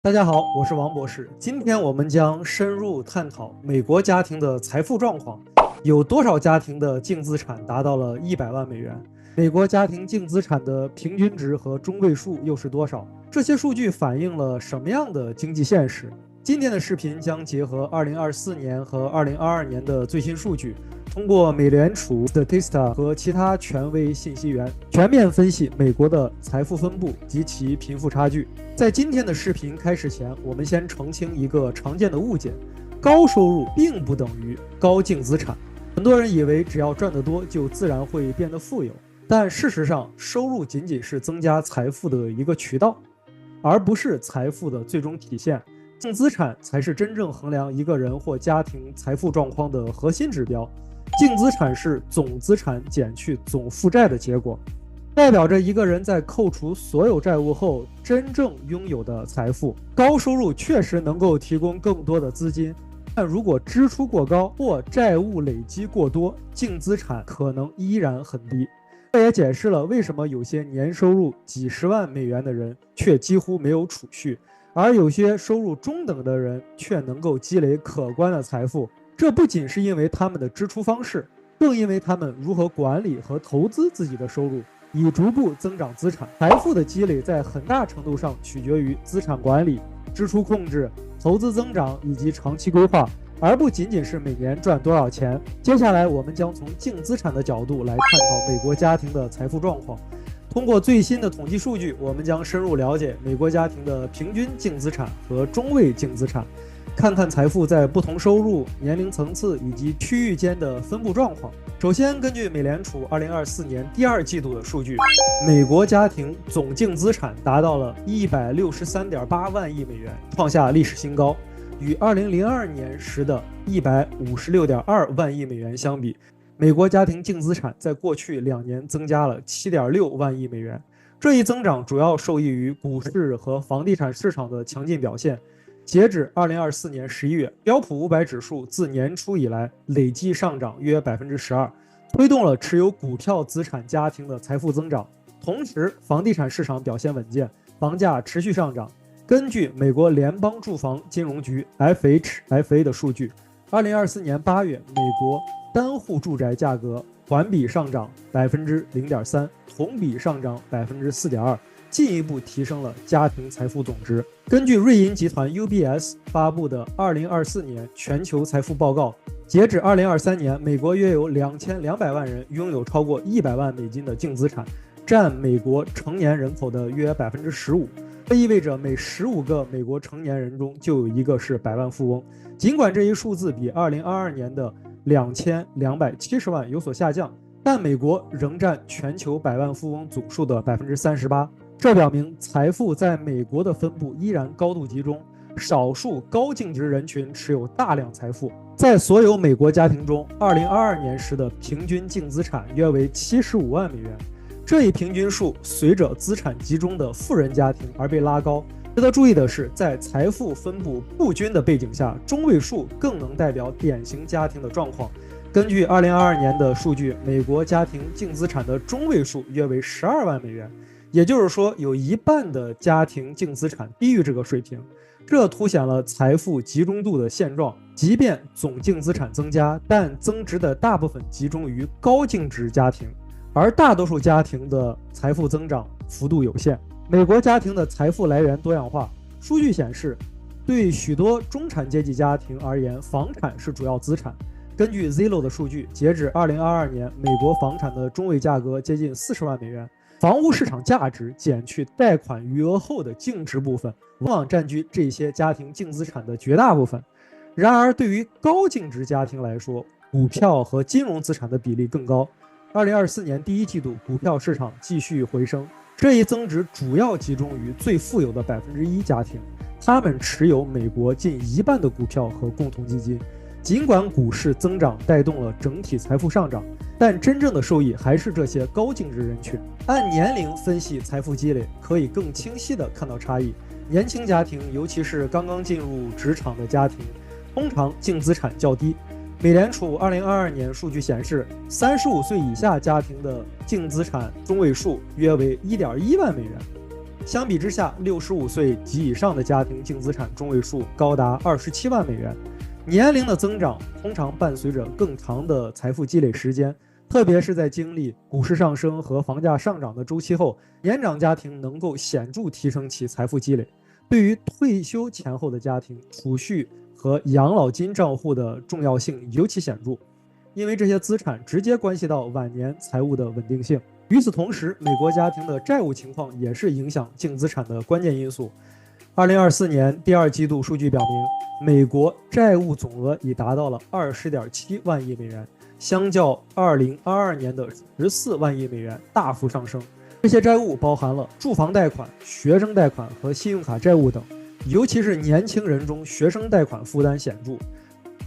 大家好，我是王博士。今天我们将深入探讨美国家庭的财富状况，有多少家庭的净资产达到了100万美元？美国家庭净资产的平均值和中位数又是多少？这些数据反映了什么样的经济现实？今天的视频将结合2024年和2022年的最新数据，通过美联储、Statista 和其他权威信息源，全面分析美国的财富分布及其贫富差距。在今天的视频开始前，我们先澄清一个常见的误解：高收入并不等于高净资产。很多人以为只要赚得多，就自然会变得富有，但事实上，收入仅仅是增加财富的一个渠道，而不是财富的最终体现。净资产才是真正衡量一个人或家庭财富状况的核心指标。净资产是总资产减去总负债的结果，代表着一个人在扣除所有债务后真正拥有的财富。高收入确实能够提供更多的资金，但如果支出过高或债务累积过多，净资产可能依然很低。这也解释了为什么有些年收入几十万美元的人却几乎没有储蓄，而有些收入中等的人却能够积累可观的财富。这不仅是因为他们的支出方式，更因为他们如何管理和投资自己的收入，以逐步增长资产。财富的积累在很大程度上取决于资产管理、支出控制、投资增长以及长期规划，而不仅仅是每年赚多少钱。接下来我们将从净资产的角度来探讨美国家庭的财富状况。通过最新的统计数据，我们将深入了解美国家庭的平均净资产和中位净资产，看看财富在不同收入、年龄层次以及区域间的分布状况。首先，根据美联储2024年第二季度的数据，美国家庭总净资产达到了163.8万亿美元，创下历史新高。与2002年时的156.2万亿美元相比，美国家庭净资产在过去2年增加了7.6万亿美元。这一增长主要受益于股市和房地产市场的强劲表现。截止2024年11月，标普500指数自年初以来累计上涨约12%，推动了持有股票资产家庭的财富增长。同时，房地产市场表现稳健，房价持续上涨。根据美国联邦住房金融局 FHFA 的数据，2024年8月，美国单户住宅价格环比上涨0.3%，同比上涨4.2%。进一步提升了家庭财富总值。根据瑞银集团 UBS 发布的2024年全球财富报告，截止2023年，美国约有2200万人拥有超过100万美金的净资产，占美国成年人口的约15%。这意味着每15个美国成年人中就有一个是百万富翁。尽管这一数字比2022年的2270万有所下降，但美国仍占全球百万富翁总数的38%。这表明财富在美国的分布依然高度集中，少数高净值人群持有大量财富。在所有美国家庭中，2022年时的平均净资产约为75万美元。这一平均数随着资产集中的富人家庭而被拉高。值得注意的是，在财富分布不均的背景下，中位数更能代表典型家庭的状况。根据2022年的数据，美国家庭净资产的中位数约为12万美元。也就是说，有一半的家庭净资产低于这个水平，这凸显了财富集中度的现状。即便总净资产增加，但增值的大部分集中于高净值家庭，而大多数家庭的财富增长幅度有限。美国家庭的财富来源多样化，数据显示，对许多中产阶级家庭而言，房产是主要资产。根据 Zillow 的数据，截止2022年，美国房产的中位价格接近40万美元。房屋市场价值减去贷款余额后的净值部分，往往占据这些家庭净资产的绝大部分。然而，对于高净值家庭来说，股票和金融资产的比例更高。2024年第一季度，股票市场继续回升，这一增值主要集中于最富有的1%家庭，他们持有美国近一半的股票和共同基金。尽管股市增长带动了整体财富上涨，但真正的受益还是这些高净值人群。按年龄分析财富积累，可以更清晰地看到差异。年轻家庭，尤其是刚刚进入职场的家庭，通常净资产较低。美联储2022年数据显示，35岁以下家庭的净资产中位数约为1.1万美元，相比之下，65岁及以上的家庭净资产中位数高达27万美元。年龄的增长通常伴随着更长的财富积累时间，特别是在经历股市上升和房价上涨的周期后，年长家庭能够显著提升其财富积累。对于退休前后的家庭，储蓄和养老金账户的重要性尤其显著，因为这些资产直接关系到晚年财务的稳定性。与此同时，美国家庭的债务情况也是影响净资产的关键因素。2024年第二季度数据表明，美国债务总额已达到了20.7万亿美元，相较2022年的14万亿美元大幅上升。这些债务包含了住房贷款、学生贷款和信用卡债务等，尤其是年轻人中学生贷款负担显著。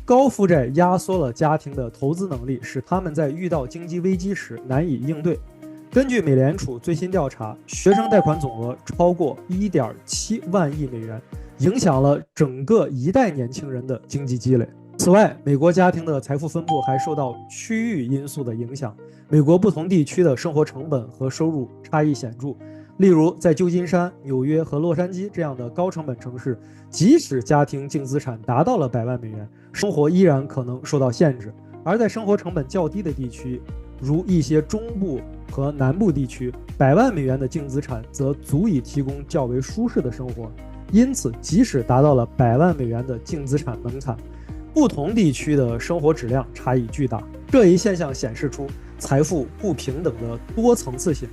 高负债压缩了家庭的投资能力，使他们在遇到经济危机时难以应对。根据美联储最新调查，学生贷款总额超过1.7万亿美元，影响了整个一代年轻人的经济积累。此外，美国家庭的财富分布还受到区域因素的影响。美国不同地区的生活成本和收入差异显著。例如，在旧金山、纽约和洛杉矶这样的高成本城市，即使家庭净资产达到了100万美元，生活依然可能受到限制；而在生活成本较低的地区，如一些中部和南部地区，100万美元的净资产则足以提供较为舒适的生活。因此，即使达到了100万美元的净资产门槛，不同地区的生活质量差异巨大。这一现象显示出财富不平等的多层次性。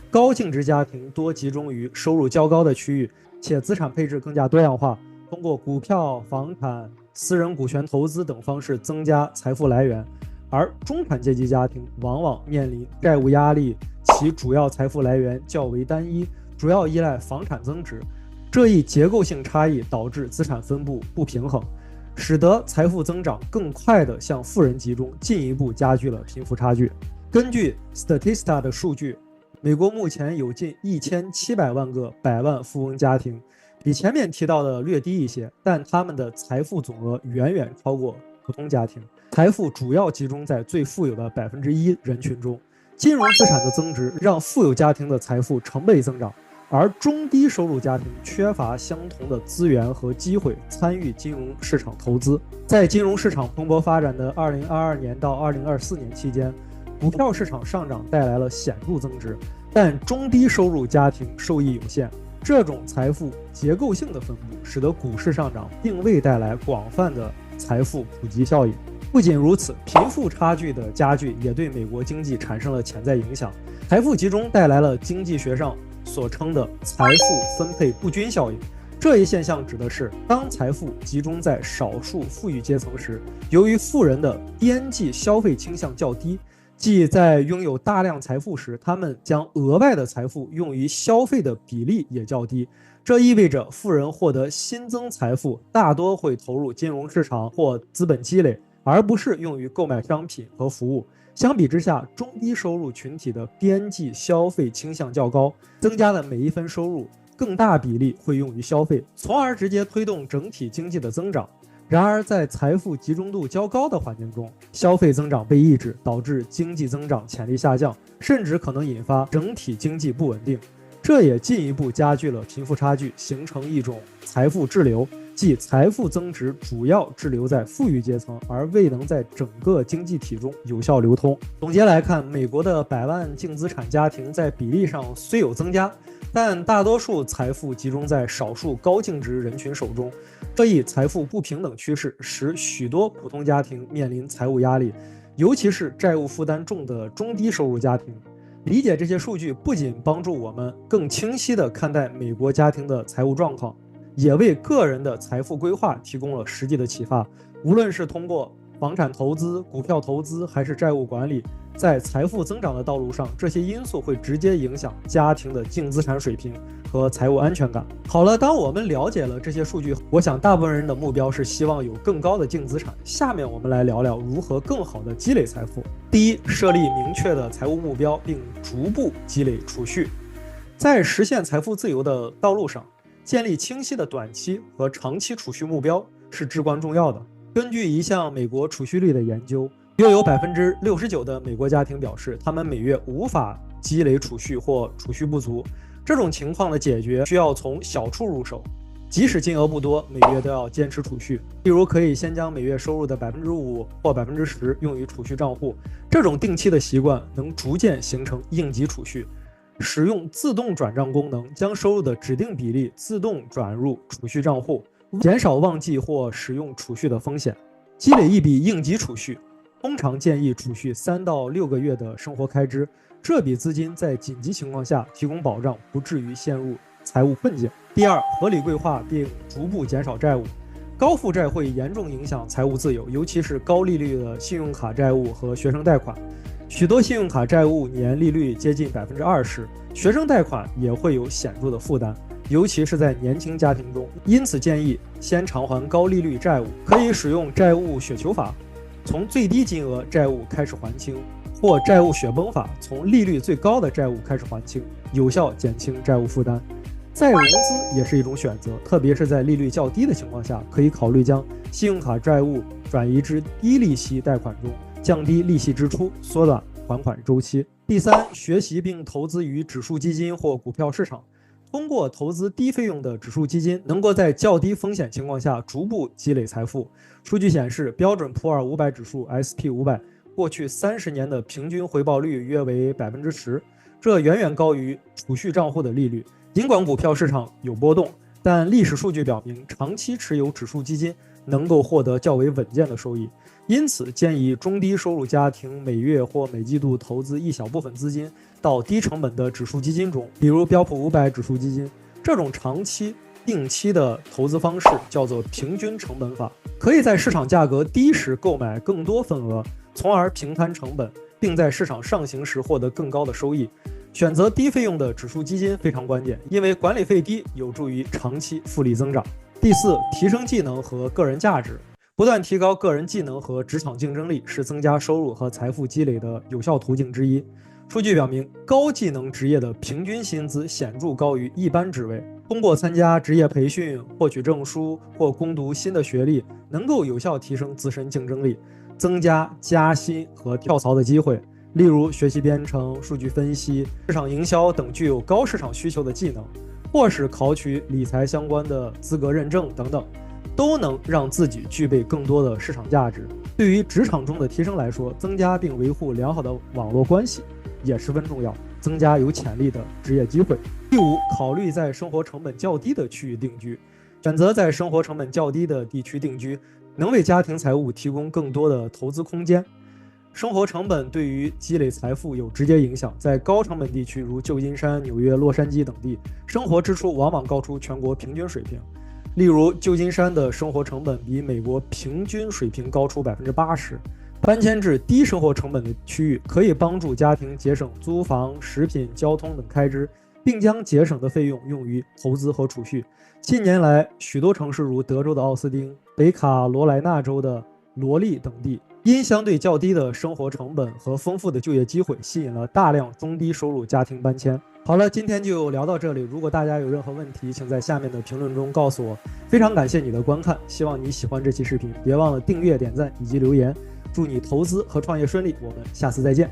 高净值家庭多集中于收入较高的区域，且资产配置更加多样化，通过股票、房产、私人股权投资等方式增加财富来源。而中产阶级家庭往往面临债务压力，其主要财富来源较为单一，主要依赖房产增值。这一结构性差异导致资产分布不平衡，使得财富增长更快地向富人集中，进一步加剧了贫富差距。根据 Statista 的数据，美国目前有近1700万个百万富翁家庭，比前面提到的略低一些，但他们的财富总额远远超过普通家庭。财富主要集中在最富有的1%人群中。金融资产的增值让富有家庭的财富成倍增长，而中低收入家庭缺乏相同的资源和机会参与金融市场投资。在金融市场蓬勃发展的2022年到2024年期间，股票市场上涨带来了显著增值，但中低收入家庭受益有限。这种财富结构性的分布使得股市上涨并未带来广泛的财富普及效应。不仅如此，贫富差距的加剧也对美国经济产生了潜在影响。财富集中带来了经济学上所称的财富分配不均效应。这一现象指的是，当财富集中在少数富裕阶层时，由于富人的边际消费倾向较低，即在拥有大量财富时，他们将额外的财富用于消费的比例也较低。这意味着富人获得新增财富大多会投入金融市场或资本积累，而不是用于购买商品和服务。相比之下，中低收入群体的边际消费倾向较高，增加的每一分收入更大比例会用于消费，从而直接推动整体经济的增长。然而，在财富集中度较高的环境中，消费增长被抑制，导致经济增长潜力下降，甚至可能引发整体经济不稳定。这也进一步加剧了贫富差距，形成一种财富滞留，即财富增值主要滞留在富裕阶层，而未能在整个经济体中有效流通。总结来看，美国的100万净资产家庭在比例上虽有增加，但大多数财富集中在少数高净值人群手中。这一财富不平等趋势使许多普通家庭面临财务压力，尤其是债务负担重的中低收入家庭。理解这些数据不仅帮助我们更清晰地看待美国家庭的财务状况，也为个人的财富规划提供了实际的启发。无论是通过房产投资、股票投资还是债务管理，在财富增长的道路上，这些因素会直接影响家庭的净资产水平和财务安全感。好了，当我们了解了这些数据，我想大部分人的目标是希望有更高的净资产。下面我们来聊聊如何更好的积累财富。第一，设立明确的财务目标，并逐步积累储蓄。在实现财富自由的道路上，建立清晰的短期和长期储蓄目标是至关重要的。根据一项美国储蓄率的研究，约有69%的美国家庭表示，他们每月无法积累储蓄或储蓄不足。这种情况的解决需要从小处入手，即使金额不多，每月都要坚持储蓄。例如，可以先将每月收入的5%或10%用于储蓄账户，这种定期的习惯能逐渐形成应急储蓄。使用自动转账功能，将收入的指定比例自动转入储蓄账户，减少忘记或使用储蓄的风险。积累一笔应急储蓄，通常建议储蓄3到6个月的生活开支，这笔资金在紧急情况下提供保障，不至于陷入财务困境。第二，合理规划并逐步减少债务。高负债会严重影响财务自由，尤其是高利率的信用卡债务和学生贷款。许多信用卡债务年利率接近20%，学生贷款也会有显著的负担，尤其是在年轻家庭中。因此建议先偿还高利率债务，可以使用债务雪球法，从最低金额债务开始还清，或债务雪崩法，从利率最高的债务开始还清，有效减轻债务负担。再融资也是一种选择，特别是在利率较低的情况下，可以考虑将信用卡债务转移至低利息贷款中，降低利息支出，缩短还款周期。第三，学习并投资于指数基金或股票市场。通过投资低费用的指数基金，能够在较低风险情况下逐步积累财富。数据显示，标准普尔500指数 SP500 过去30年的平均回报率约为10%，这远远高于储蓄账户的利率。尽管股票市场有波动，但历史数据表明，长期持有指数基金能够获得较为稳健的收益。因此，建议中低收入家庭每月或每季度投资一小部分资金到低成本的指数基金中，比如标普500指数基金。这种长期定期的投资方式叫做平均成本法，可以在市场价格低时购买更多份额，从而平摊成本，并在市场上行时获得更高的收益。选择低费用的指数基金非常关键，因为管理费低，有助于长期复利增长。第四，提升技能和个人价值。不断提高个人技能和职场竞争力是增加收入和财富积累的有效途径之一。数据表明，高技能职业的平均薪资显著高于一般职位。通过参加职业培训、获取证书或攻读新的学历，能够有效提升自身竞争力，增加加薪和跳槽的机会。例如，学习编程、数据分析、市场营销等具有高市场需求的技能，或是考取理财相关的资格认证等等，都能让自己具备更多的市场价值。对于职场中的提升来说，增加并维护良好的网络关系也十分重要，增加有潜力的职业机会。第五，考虑在生活成本较低的区域定居。选择在生活成本较低的地区定居，能为家庭财务提供更多的投资空间。生活成本对于积累财富有直接影响，在高成本地区如旧金山、纽约、洛杉矶等地，生活支出往往高出全国平均水平。例如，旧金山的生活成本比美国平均水平高出80%。搬迁至低生活成本的区域，可以帮助家庭节省租房、食品、交通等开支，并将节省的费用用于投资和储蓄。近年来，许多城市如德州的奥斯汀、北卡罗来纳州的罗利等地，因相对较低的生活成本和丰富的就业机会，吸引了大量中低收入家庭搬迁。好了，今天就聊到这里。如果大家有任何问题，请在下面的评论中告诉我。非常感谢你的观看，希望你喜欢这期视频，别忘了订阅、点赞以及留言。祝你投资和创业顺利，我们下次再见。